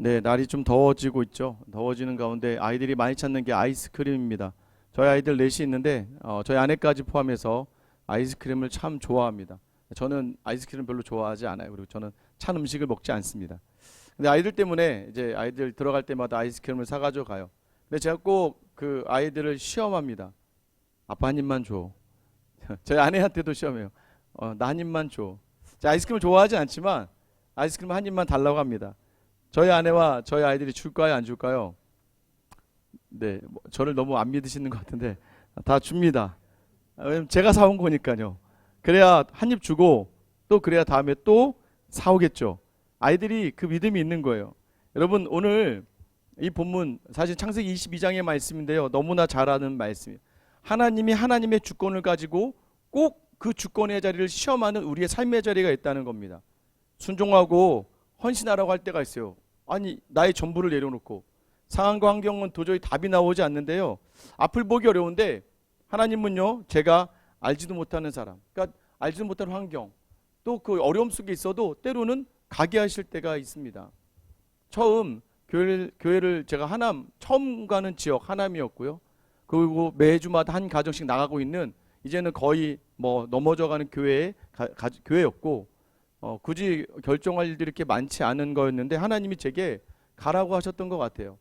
네, 날이 좀 더워지고 있죠. 더워지는 가운데 아이들이 많이 찾는 게 아이스크림입니다. 저희 아이들 넷이 있는데 저희 아내까지 포함해서 아이스크림을 참 좋아합니다. 저는 아이스크림 별로 좋아하지 않아요. 그리고 저는 찬 음식을 먹지 않습니다. 근데 아이들 때문에 이제 아이들 들어갈 때마다 아이스크림을 사가지고 가요. 근데 제가 꼭 그 아이들을 시험합니다. 아빠 한 입만 줘. 저희 아내한테도 시험해요. 나 한 입만 줘. 제가 아이스크림을 좋아하지 않지만 아이스크림 한 입만 달라고 합니다. 저희 아내와 저희 아이들이 줄까요, 안 줄까요? 네, 저를 너무 안 믿으시는 것 같은데 다 줍니다. 왜냐면 제가 사온 거니까요. 그래야 한 입 주고 또 그래야 다음에 또 사오겠죠. 아이들이 그 믿음이 있는 거예요. 여러분 오늘 이 본문 사실 창세기 22장의 말씀인데요. 너무나 잘 아는 말씀이에요. 하나님이 하나님의 주권을 가지고 꼭 그 주권의 자리를 시험하는 우리의 삶의 자리가 있다는 겁니다. 순종하고 헌신하라고 할 때가 있어요. 아니 나의 전부를 내려놓고 상황과 환경은 도저히 답이 나오지 않는데요. 앞을 보기 어려운데 하나님은요, 제가 알지도 못하는 사람, 그러니까 알지도 못하는 환경, 또 그 어려움 속에 있어도 때로는 가게 하실 때가 있습니다. 처음 교회를 제가 처음 가는 지역 하남이었고요. 그리고 매주마다 한 가정씩 나가고 있는 이제는 거의 뭐 넘어져가는 교회였고 굳이 결정할 일들이 이렇게 많지 않은 거였는데 하나님이 제게 가라고 하셨던 것 같아요.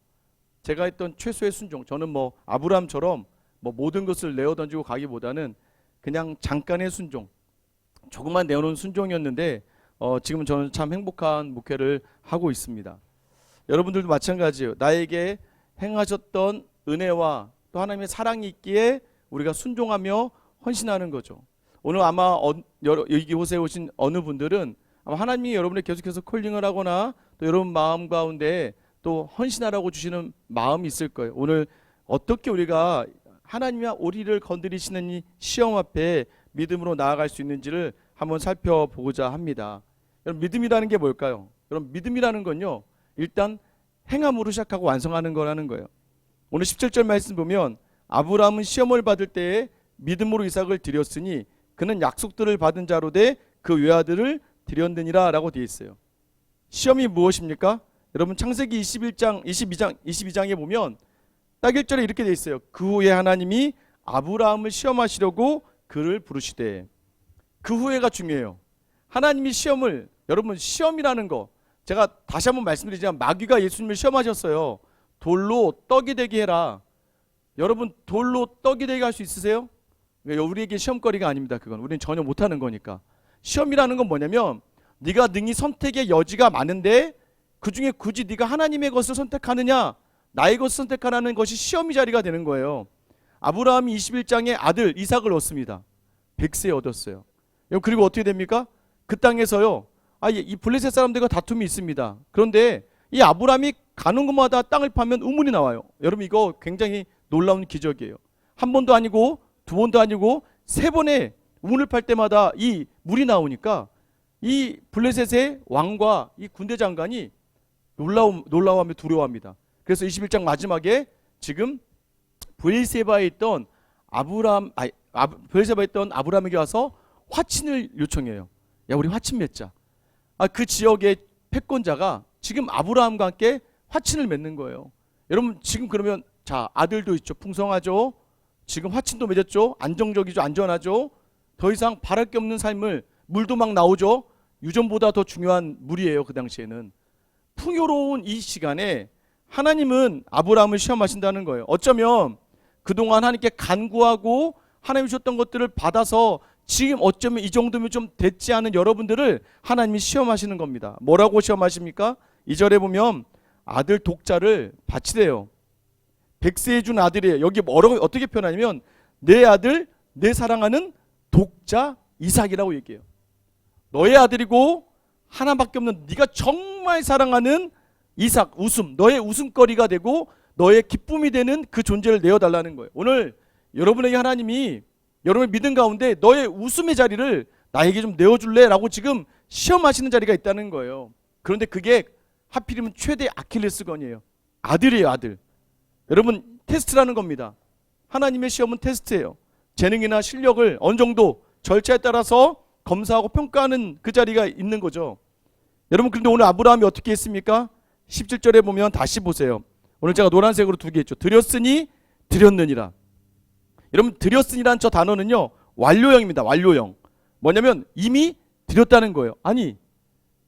제가 했던 최소의 순종, 저는 뭐 아브라함처럼 뭐 모든 것을 내어던지고 가기보다는 그냥 잠깐의 순종, 조금만 내어놓은 순종이었는데 지금 저는 참 행복한 목회를 하고 있습니다. 여러분들도 마찬가지예요. 나에게 행하셨던 은혜와 또 하나님의 사랑이 있기에 우리가 순종하며 헌신하는 거죠. 오늘 아마 이곳에 오신 어느 분들은 아마 하나님이 여러분을 계속해서 콜링을 하거나 또 여러분 마음 가운데 또 헌신하라고 주시는 마음이 있을 거예요. 오늘 어떻게 우리가 하나님과 우리를 건드리시는 이 시험 앞에 믿음으로 나아갈 수 있는지를 한번 살펴보고자 합니다. 여러분 믿음이라는 게 뭘까요? 여러분 믿음이라는 건요, 일단 행함으로 시작하고 완성하는 거라는 거예요. 오늘 17절 말씀 보면 아브라함은 시험을 받을 때에 믿음으로 이삭을 드렸으니 그는 약속들을 받은 자로 돼 그 외아들을 드렸느니라 라고 되어 있어요. 시험이 무엇입니까? 여러분 창세기 22장에 보면 딱 1절에 이렇게 되어 있어요. 그 후에 하나님이 아브라함을 시험하시려고 그를 부르시되. 그 후에가 중요해요. 하나님이 여러분 시험이라는 거, 제가 다시 한번 말씀드리지만 마귀가 예수님을 시험하셨어요. 돌로 떡이 되게 해라. 여러분 돌로 떡이 되게 할 수 있으세요? 우리에게 시험거리가 아닙니다. 그건 우리는 전혀 못하는 거니까. 시험이라는 건 뭐냐면 네가 능히 선택의 여지가 많은데 그중에 굳이 네가 하나님의 것을 선택하느냐 나의 것을 선택하라는 것이 시험의 자리가 되는 거예요. 아브라함이 21장에 아들 이삭을 얻습니다. 100세에 얻었어요. 그리고 어떻게 됩니까? 그 땅에서요, 이 블레셋 사람들과 다툼이 있습니다. 그런데 이 아브라함이 가는 곳마다 땅을 파면 우물이 나와요. 여러분 이거 굉장히 놀라운 기적이에요. 한 번도 아니고 두 번도 아니고 세 번의 우물을 팔 때마다 이 물이 나오니까 이 블레셋의 왕과 이 군대 장관이 놀라워하며 두려워합니다. 그래서 21장 마지막에 지금 브엘세바에 있던 아브라함에게 와서 화친을 요청해요. 야, 우리 화친 맺자. 그 지역의 패권자가 지금 아브라함과 함께 화친을 맺는 거예요. 여러분 지금 그러면 자, 아들도 있죠. 풍성하죠. 지금 화친도 맺었죠. 안정적이죠. 안전하죠. 더 이상 바랄 게 없는 삶을, 물도 막 나오죠. 유전보다 더 중요한 물이에요. 그 당시에는. 풍요로운 이 시간에 하나님은 아브라함을 시험하신다는 거예요. 어쩌면 그동안 하나님께 간구하고 하나님이 주셨던 것들을 받아서 지금 어쩌면 이 정도면 좀 됐지 않은 여러분들을 하나님이 시험하시는 겁니다. 뭐라고 시험하십니까? 2절에 보면 아들 독자를 바치래요. 100세에 준 아들이에요. 여기 어떻게 표현하냐면 내 아들, 내 사랑하는 독자 이삭이라고 얘기해요. 너의 아들이고 하나밖에 없는 네가 정말 사랑하는 이삭, 너의 웃음거리가 되고 너의 기쁨이 되는 그 존재를 내어달라는 거예요. 오늘 여러분에게 하나님이 여러분의 믿음 가운데 너의 웃음의 자리를 나에게 좀 내어줄래? 라고 지금 시험하시는 자리가 있다는 거예요. 그런데 그게 하필이면 최대 아킬레스건이에요. 아들이에요, 아들. 여러분 테스트라는 겁니다. 하나님의 시험은 테스트예요. 재능이나 실력을 어느 정도 절차에 따라서 검사하고 평가하는 그 자리가 있는 거죠. 여러분 그런데 오늘 아브라함이 어떻게 했습니까? 17절에 보면 다시 보세요. 오늘 제가 노란색으로 두 개 했죠. 드렸으니 드렸느니라. 여러분 드렸으니라는 저 단어는요 완료형입니다. 완료형. 뭐냐면 이미 드렸다는 거예요. 아니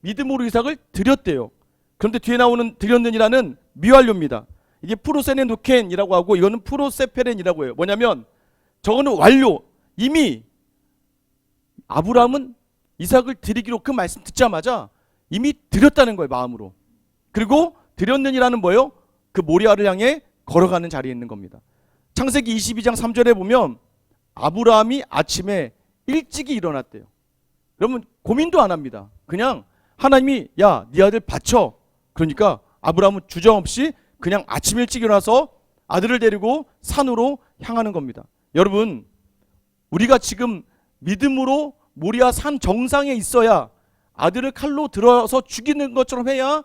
믿음으로 이삭을 드렸대요. 그런데 뒤에 나오는 드렸느니라는 미완료입니다. 이게 프로세네누켄이라고 하고 이거는 프로세페렌이라고 해요. 뭐냐면 저거는 완료. 이미 아브라함은 이삭을 드리기로 그 말씀 듣자마자 이미 드렸다는 거예요. 마음으로. 그리고 드렸느니라는 뭐예요? 그 모리아를 향해 걸어가는 자리에 있는 겁니다. 창세기 22장 3절에 보면 아브라함이 아침에 일찍이 일어났대요. 여러분 고민도 안 합니다. 그냥 하나님이 야, 네 아들 바쳐. 그러니까 아브라함은 주저없이 그냥 아침 일찍 일어나서 아들을 데리고 산으로 향하는 겁니다. 여러분 우리가 지금 믿음으로 모리아 산 정상에 있어야 아들을 칼로 들어서 죽이는 것처럼 해야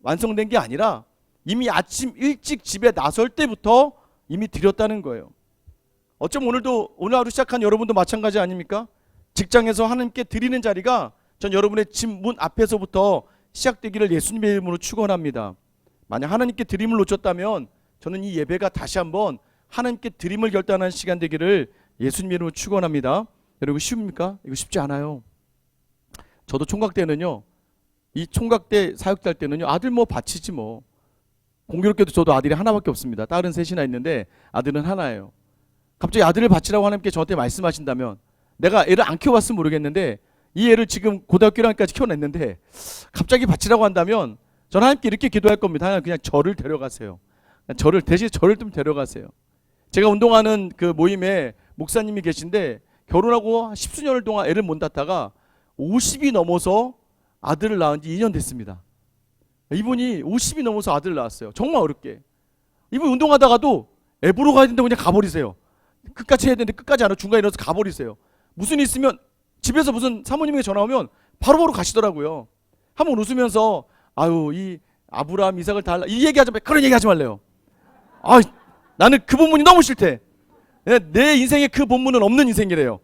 완성된 게 아니라 이미 아침 일찍 집에 나설 때부터 이미 드렸다는 거예요. 어쩌면 오늘 하루 시작한 여러분도 마찬가지 아닙니까? 직장에서 하나님께 드리는 자리가 전 여러분의 집 문 앞에서부터 시작되기를 예수님의 이름으로 축원합니다. 만약 하나님께 드림을 놓쳤다면 저는 이 예배가 다시 한번 하나님께 드림을 결단하는 시간 되기를 예수님의 이름으로 축원합니다. 여러분 쉽습니까? 이거 쉽지 않아요. 저도 총각 때는요, 이 총각 때 사역할 때는요, 아들 뭐 바치지 뭐. 공교롭게도 저도 아들이 하나밖에 없습니다. 딸은 셋이나 있는데 아들은 하나예요. 갑자기 아들을 바치라고 하나님께 저한테 말씀하신다면 내가 애를 안 키워봤으면 모르겠는데 이 애를 지금 고등학교 1학년까지 키워냈는데 갑자기 바치라고 한다면 저는 하나님께 이렇게 기도할 겁니다. 하나님 그냥 저를 데려가세요. 대신 저를 좀 데려가세요. 제가 운동하는 그 모임에 목사님이 계신데 결혼하고 10수년을 동안 애를 못 낳다가 50이 넘어서 아들을 낳은 지 2년 됐습니다. 이분이 50이 넘어서 아들을 낳았어요. 정말 어렵게. 이분 운동하다가도 애 보러 가야 된다고 그냥 가버리세요. 끝까지 해야 되는데 끝까지 안 하고 중간에 일어나서 가버리세요. 무슨 일 있으면 집에서 무슨 사모님에게 전화 오면 바로바로 가시더라고요. 한번 웃으면서 아유 이 아브라함 이삭을 달라 이 얘기하지 말 그런 얘기하지 말래요. 아 나는 그 본문이 너무 싫대. 내 인생에 그 본문은 없는 인생이래요.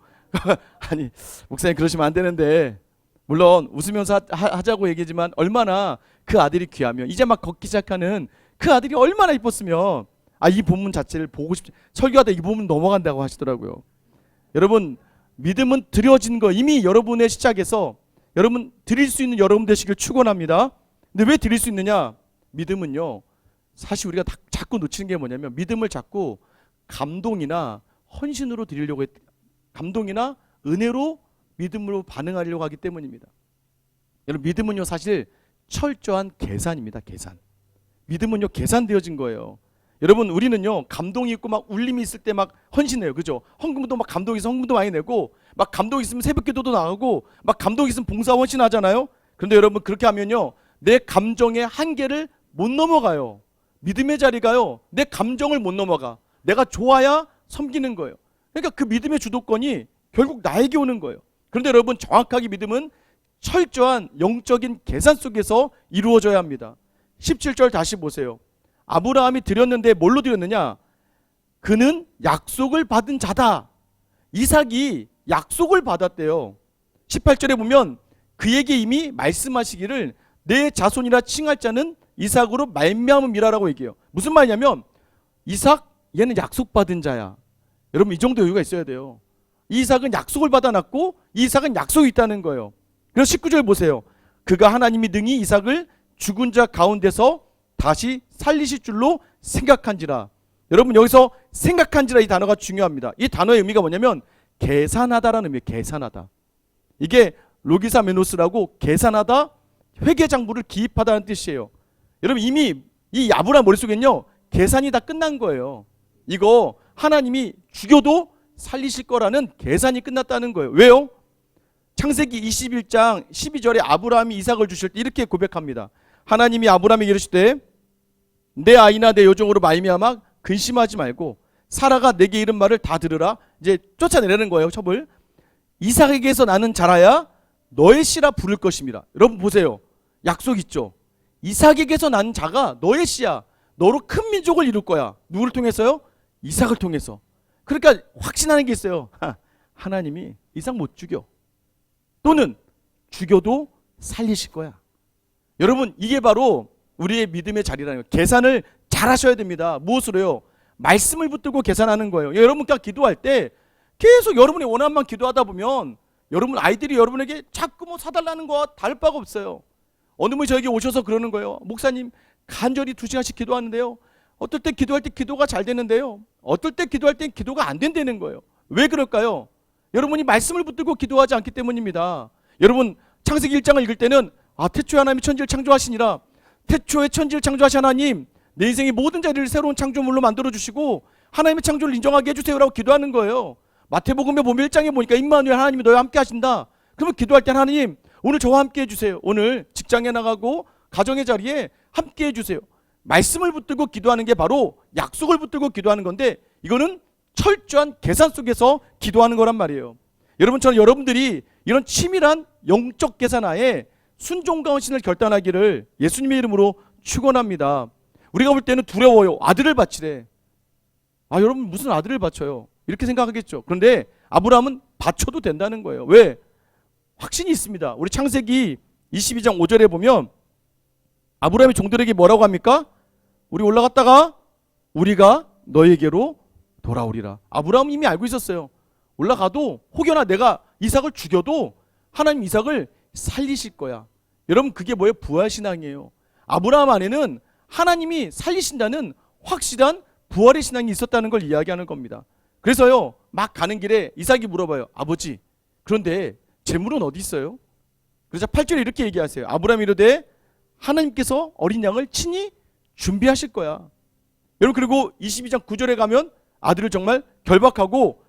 아니 목사님 그러시면 안 되는데 물론 웃으면서 하자고 얘기지만 얼마나 그 아들이 귀하면 이제 막 걷기 시작하는 그 아들이 얼마나 이뻤으면 이 본문 자체를 보고 싶지 설교하다 이 본문 넘어간다고 하시더라고요. 여러분 믿음은 드려진 거 이미 여러분의 시작에서 여러분 드릴 수 있는 여러분 되시길 축원합니다. 근데 왜 드릴 수 있느냐? 믿음은요 사실 우리가 자꾸 놓치는 게 뭐냐면 믿음을 자꾸 감동이나 헌신으로 드리려고 감동이나 은혜로 믿음으로 반응하려고 하기 때문입니다. 여러분 믿음은요 사실 철저한 계산입니다. 계산. 믿음은요 계산되어진 거예요. 여러분 우리는요 감동이 있고 막 울림이 있을 때 막 헌신해요. 그죠? 헌금도 막 감동이 있으면 헌금도 많이 내고 막 감동이 있으면 새벽기도도 나가고 막 감동이 있으면 봉사 헌신하잖아요. 그런데 여러분 그렇게 하면요 내 감정의 한계를 못 넘어가요. 믿음의 자리가요 내 감정을 못 넘어가. 내가 좋아야 섬기는 거예요. 그러니까 그 믿음의 주도권이 결국 나에게 오는 거예요. 그런데 여러분 정확하게 믿음은 철저한 영적인 계산 속에서 이루어져야 합니다. 17절 다시 보세요. 아브라함이 드렸는데 뭘로 드렸느냐? 그는 약속을 받은 자다. 이삭이 약속을 받았대요. 18절에 보면 그에게 이미 말씀하시기를 내 자손이라 칭할 자는 이삭으로 말미암음이라라고 얘기해요. 무슨 말이냐면 이삭 얘는 약속받은 자야. 여러분 이 정도 여유가 있어야 돼요. 이삭은 약속을 받아놨고 이삭은 약속이 있다는 거예요. 그래서 19절 보세요. 그가 하나님이 능히 이삭을 죽은 자 가운데서 다시 살리실 줄로 생각한지라. 여러분 여기서 생각한지라 이 단어가 중요합니다. 이 단어의 의미가 뭐냐면 계산하다라는 의미예요. 계산하다. 이게 로기사 메노스라고 계산하다, 회계장부를 기입하다는 뜻이에요. 여러분 이미 이 아브라함 머릿속엔요 계산이 다 끝난 거예요. 이거 하나님이 죽여도 살리실 거라는 계산이 끝났다는 거예요. 왜요? 창세기 21장 12절에 아브라함이 이삭을 주실 때 이렇게 고백합니다. 하나님이 아브라함에게 이르시되 내 아이나 내 여종으로 말미암아 근심하지 말고 사라가 내게 이른 말을 다 들으라. 이제 쫓아내라는 거예요. 첩을. 이삭에게서 나는 자라야 너의 씨라 부를 것입니다. 여러분 보세요. 약속 있죠. 이삭에게서 난 자가 너의 씨야. 너로 큰 민족을 이룰 거야. 누구를 통해서요? 이삭을 통해서. 그러니까 확신하는 게 있어요. 하나님이 이삭 못 죽여. 또는 죽여도 살리실 거야. 여러분 이게 바로 우리의 믿음의 자리라는 거예요. 계산을 잘 하셔야 됩니다. 무엇으로요? 말씀을 붙들고 계산하는 거예요. 여러분과 기도할 때 계속 여러분의 원함만 기도하다 보면 여러분 아이들이 여러분에게 자꾸 뭐 사달라는 거와 다를 바가 없어요. 어느 분이 저에게 오셔서 그러는 거예요. 목사님, 간절히 2시간씩 기도하는데요, 어떨 때 기도할 때 기도가 잘 되는데요, 어떨 때 기도할 때 기도가 안 된다는 거예요. 왜 그럴까요? 여러분이 말씀을 붙들고 기도하지 않기 때문입니다. 여러분 창세기 1장을 읽을 때는 태초에 하나님이 천지를 창조하시니라, 태초에 천지를 창조하신 하나님, 내 인생의 모든 자리를 새로운 창조물로 만들어주시고 하나님의 창조를 인정하게 해주세요라고 기도하는 거예요. 마태복음에 보면 1장에 보니까 임마누엘, 하나님이 너와 함께 하신다. 그러면 기도할 때 하나님, 오늘 저와 함께 해주세요. 오늘 직장에 나가고 가정의 자리에 함께 해주세요. 말씀을 붙들고 기도하는 게 바로 약속을 붙들고 기도하는 건데, 이거는 철저한 계산 속에서 기도하는 거란 말이에요. 여러분, 저는 여러분들이 이런 치밀한 영적 계산 하에 순종과 헌신을 결단하기를 예수님의 이름으로 축원합니다. 우리가 볼 때는 두려워요. 아들을 바치래. 여러분 무슨 아들을 바쳐요? 이렇게 생각하겠죠. 그런데 아브라함은 바쳐도 된다는 거예요. 왜? 확신이 있습니다. 우리 창세기 22장 5절에 보면 아브라함이 종들에게 뭐라고 합니까? 우리 올라갔다가 우리가 너에게로 돌아오리라. 아브라함은 이미 알고 있었어요. 올라가도 혹여나 내가 이삭을 죽여도 하나님 이삭을 살리실 거야. 여러분, 그게 뭐예요? 부활신앙이에요. 아브라함 안에는 하나님이 살리신다는 확실한 부활의 신앙이 있었다는 걸 이야기하는 겁니다. 그래서요, 막 가는 길에 이삭이 물어봐요. 아버지, 그런데 재물은 어디 있어요? 그래서 8절에 이렇게 얘기하세요. 아브라함이 이르되 하나님께서 어린 양을 친히 준비하실 거야. 여러분, 그리고 22장 9절에 가면 아들을 정말 결박하고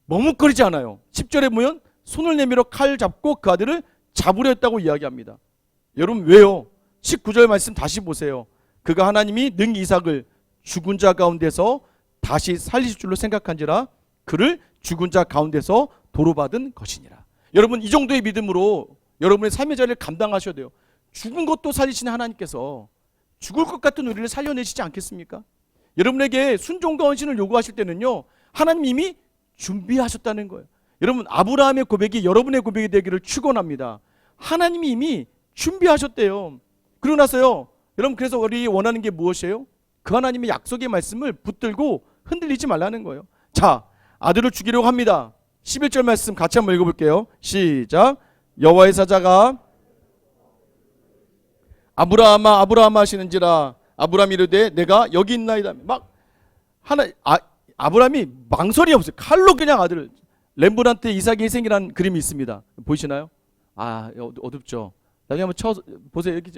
머뭇거리지 않아요. 10절에 보면 손을 내밀어 칼 잡고 그 아들을 잡으려 했다고 이야기합니다. 여러분, 왜요? 19절 말씀 다시 보세요. 그가 하나님이 능히 이삭을 죽은 자 가운데서 다시 살리실 줄로 생각한지라 그를 죽은 자 가운데서 도로받은 것이니라. 여러분, 이 정도의 믿음으로 여러분의 삶의 자리를 감당하셔야 돼요. 죽은 것도 살리시는 하나님께서 죽을 것 같은 우리를 살려내시지 않겠습니까? 여러분에게 순종과 헌신을 요구하실 때는요, 하나님 이미 준비하셨다는 거예요. 여러분, 아브라함의 고백이 여러분의 고백이 되기를 축원합니다. 하나님이 이미 준비하셨대요. 그러고 나서요, 여러분, 그래서 우리 원하는 게 무엇이에요? 그 하나님의 약속의 말씀을 붙들고 흔들리지 말라는 거예요. 자, 아들을 죽이려고 합니다. 11절 말씀 같이 한번 읽어볼게요. 시작. 여호와의 사자가 아브라함아 아브라함아 하시는지라 아브라함이 이르되 내가 여기 있나이다. 막 아브라함이 망설이 없어요. 칼로 그냥 아들을. 렘브란트 이삭의 희생이라는 그림이 있습니다. 보이시나요? 어둡죠. 나중에 한번 보세요. 여기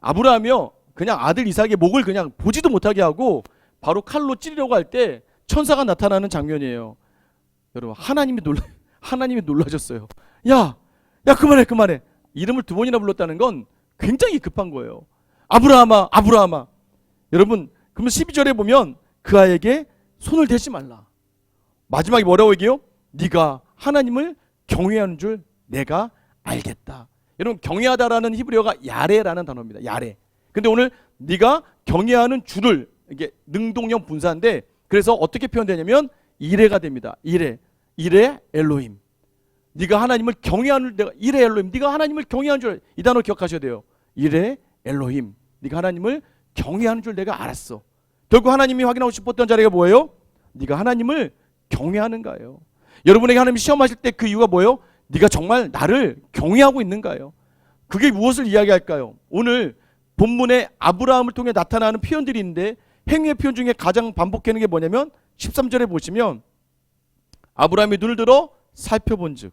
아브라함이요, 그냥 아들 이삭의 목을 그냥 보지도 못하게 하고 바로 칼로 찌르려고 할 때 천사가 나타나는 장면이에요. 여러분, 하나님이 놀라셨어요. 야 그만해. 이름을 2번이나 불렀다는 건 굉장히 급한 거예요. 아브라함아 아브라함아. 여러분, 그러면 12절에 보면 그 아이에게 손을 대지 말라. 마지막에 뭐라고 얘기해요? 네가 하나님을 경외하는 줄 내가 알겠다. 여러분, 경외하다라는 히브리어가 야레라는 단어입니다. 야레. 근데 오늘 네가 경외하는 줄을, 이게 능동형 분사인데, 그래서 어떻게 표현되냐면 이레가 됩니다. 이레 엘로힘. 네가 하나님을 경외하는, 내가 이레 엘로힘. 네가 하나님을 경외하는 줄, 이 단어 기억하셔야 돼요. 이레 엘로힘. 네가 하나님을 경외하는 줄 내가 알았어. 결국 하나님이 확인하고 싶었던 자리가 뭐예요? 네가 하나님을 경외하는가요? 여러분에게 하나님이 시험하실 때 그 이유가 뭐예요? 네가 정말 나를 경외하고 있는가요? 그게 무엇을 이야기할까요? 오늘 본문에 아브라함을 통해 나타나는 표현들이 있는데, 행위의 표현 중에 가장 반복되는 게 뭐냐면 13절에 보시면 아브라함이 눈을 들어 살펴본즉,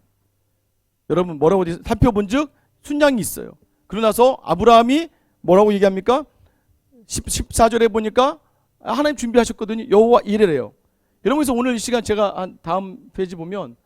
여러분 뭐라고 되세요? 살펴본즉 순양이 있어요. 그러고 나서 아브라함이 뭐라고 얘기합니까? 14절에 보니까 하나님 준비하셨거든요. 여호와 이레래요. 여러분, 그래서 오늘 이 시간 제가 한 다음 페이지 보면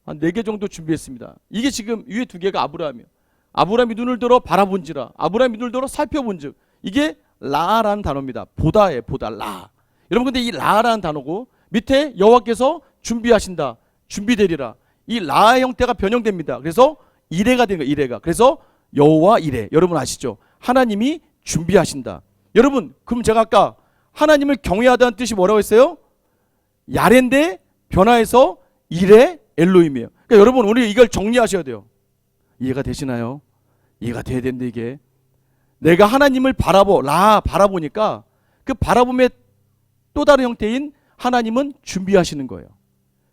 한 4개 정도 준비했습니다. 이게 지금 위에 2개가 아브라함이에요. 아브라함이 눈을 들어 바라본지라, 아브라함이 눈을 들어 살펴본즉, 이게 라라는 단어입니다. 보다에 보다, 라. 여러분, 근데 이 라라는 단어고 밑에 여호와께서 준비하신다, 준비되리라, 이 라의 형태가 변형됩니다. 그래서 이레가 된 거예요. 이레가. 그래서 여호와 이레. 여러분 아시죠? 하나님이 준비하신다. 여러분, 그럼 제가 아까 하나님을 경외하다는 뜻이 뭐라고 했어요? 야레인데 변화해서 이레 엘로힘이에요. 그러니까 여러분, 오늘 이걸 정리하셔야 돼요. 이해가 되시나요? 이해가 돼야 되는데, 이게 내가 하나님을 바라보니까 그 바라봄의 또 다른 형태인 하나님은 준비하시는 거예요.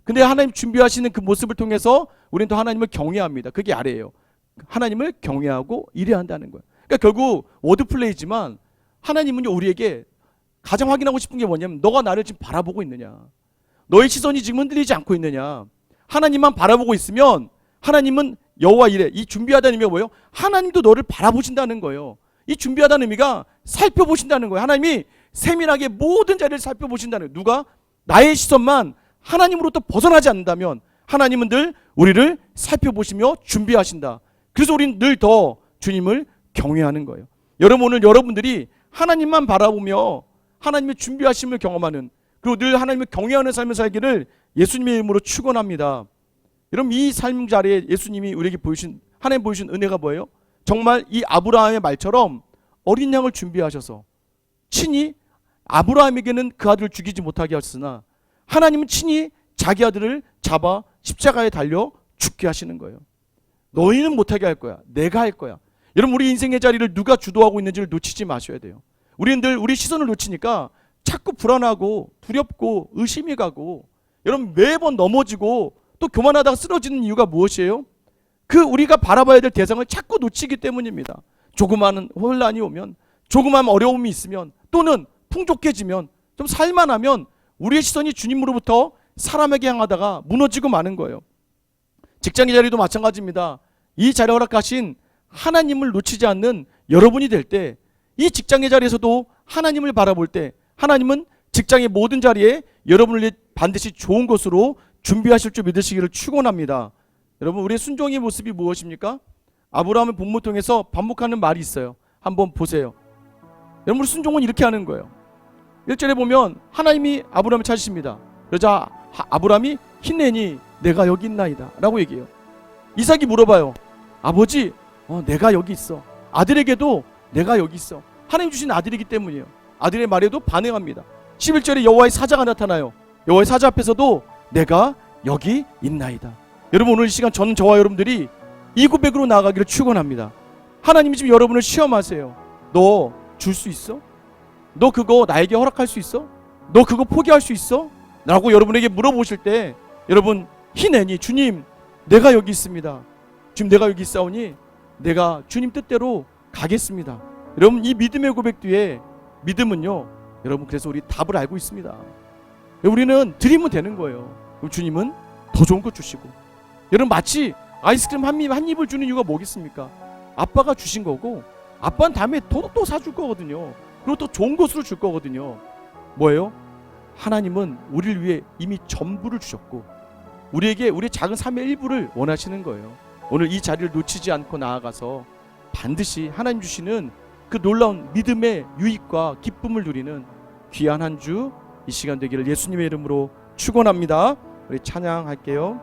근데 하나님 준비하시는 그 모습을 통해서 우리는 또 하나님을 경외합니다. 그게 아래예요. 하나님을 경외하고 일해야 한다는 거예요. 그러니까 결국 워드플레이지만 하나님은요, 우리에게 가장 확인하고 싶은 게 뭐냐면 너가 나를 지금 바라보고 있느냐, 너의 시선이 지금 흔들리지 않고 있느냐. 하나님만 바라보고 있으면 하나님은 여호와 이래. 이 준비하다는 의미가 뭐예요? 하나님도 너를 바라보신다는 거예요. 이 준비하다는 의미가 살펴보신다는 거예요. 하나님이 세밀하게 모든 자리를 살펴보신다는 거예요. 누가? 나의 시선만 하나님으로부터 벗어나지 않는다면 하나님은 늘 우리를 살펴보시며 준비하신다. 그래서 우리는 늘 더 주님을 경외하는 거예요. 여러분, 오늘 여러분들이 하나님만 바라보며 하나님의 준비하심을 경험하는, 그리고 늘 하나님을 경외하는 삶을 살기를 예수님의 이름으로 축원합니다. 여러분, 이 삶 자리에 예수님이 우리에게 보여주신, 하나님 보여주신 은혜가 뭐예요? 정말 이 아브라함의 말처럼 어린 양을 준비하셔서 친히 아브라함에게는 그 아들을 죽이지 못하게 하셨으나 하나님은 친히 자기 아들을 잡아 십자가에 달려 죽게 하시는 거예요. 너희는 못하게 할 거야. 내가 할 거야. 여러분, 우리 인생의 자리를 누가 주도하고 있는지를 놓치지 마셔야 돼요. 우리는 늘 우리 시선을 놓치니까 자꾸 불안하고 두렵고 의심이 가고, 여러분 매번 넘어지고 또 교만하다가 쓰러지는 이유가 무엇이에요? 그 우리가 바라봐야 될 대상을 자꾸 놓치기 때문입니다. 조그마한 혼란이 오면, 조그마한 어려움이 있으면, 또는 풍족해지면, 좀 살만하면 우리의 시선이 주님으로부터 사람에게 향하다가 무너지고 마는 거예요. 직장의 자리도 마찬가지입니다. 이 자리 허락하신 하나님을 놓치지 않는 여러분이 될 때, 이 직장의 자리에서도 하나님을 바라볼 때 하나님은 직장의 모든 자리에 여러분을 반드시 좋은 것으로 준비하실 줄 믿으시기를 축원합니다. 여러분, 우리의 순종의 모습이 무엇입니까? 아브라함의 본문 통해서 반복하는 말이 있어요. 한번 보세요. 여러분, 우리 순종은 이렇게 하는 거예요. 1절에 보면 하나님이 아브라함을 찾으십니다. 그러자 아브라함이 힘내니 내가 여기 있나이다 라고 얘기해요. 이삭이 물어봐요. 아버지, 내가 여기 있어. 아들에게도 내가 여기 있어. 하나님 주신 아들이기 때문이에요. 아들의 말에도 반응합니다. 11절에 여호와의 사자가 나타나요. 여호와의 사자 앞에서도 내가 여기 있나이다. 여러분, 오늘 이 시간 저와 여러분들이 이 고백으로 나아가기를 축원합니다. 하나님이 지금 여러분을 시험하세요. 너 줄 수 있어? 너 그거 나에게 허락할 수 있어? 너 그거 포기할 수 있어? 라고 여러분에게 물어보실 때 여러분 희내니 주님, 내가 여기 있습니다. 지금 내가 여기 있사오니 내가 주님 뜻대로 가겠습니다. 여러분, 이 믿음의 고백 뒤에 믿음은요, 여러분 그래서 우리 답을 알고 있습니다. 우리는 드리면 되는 거예요. 그럼 주님은 더 좋은 거 주시고, 여러분 마치 아이스크림 한 입을 주는 이유가 뭐겠습니까? 아빠가 주신 거고, 아빠는 다음에 또 사줄 거거든요. 그리고 또 좋은 것으로 줄 거거든요. 뭐예요? 하나님은 우리를 위해 이미 전부를 주셨고 우리에게 우리의 작은 삶의 일부를 원하시는 거예요. 오늘 이 자리를 놓치지 않고 나아가서 반드시 하나님 주시는 그 놀라운 믿음의 유익과 기쁨을 누리는 귀한 한 주 이 시간 되기를 예수님의 이름으로 축원합니다. 우리 찬양할게요.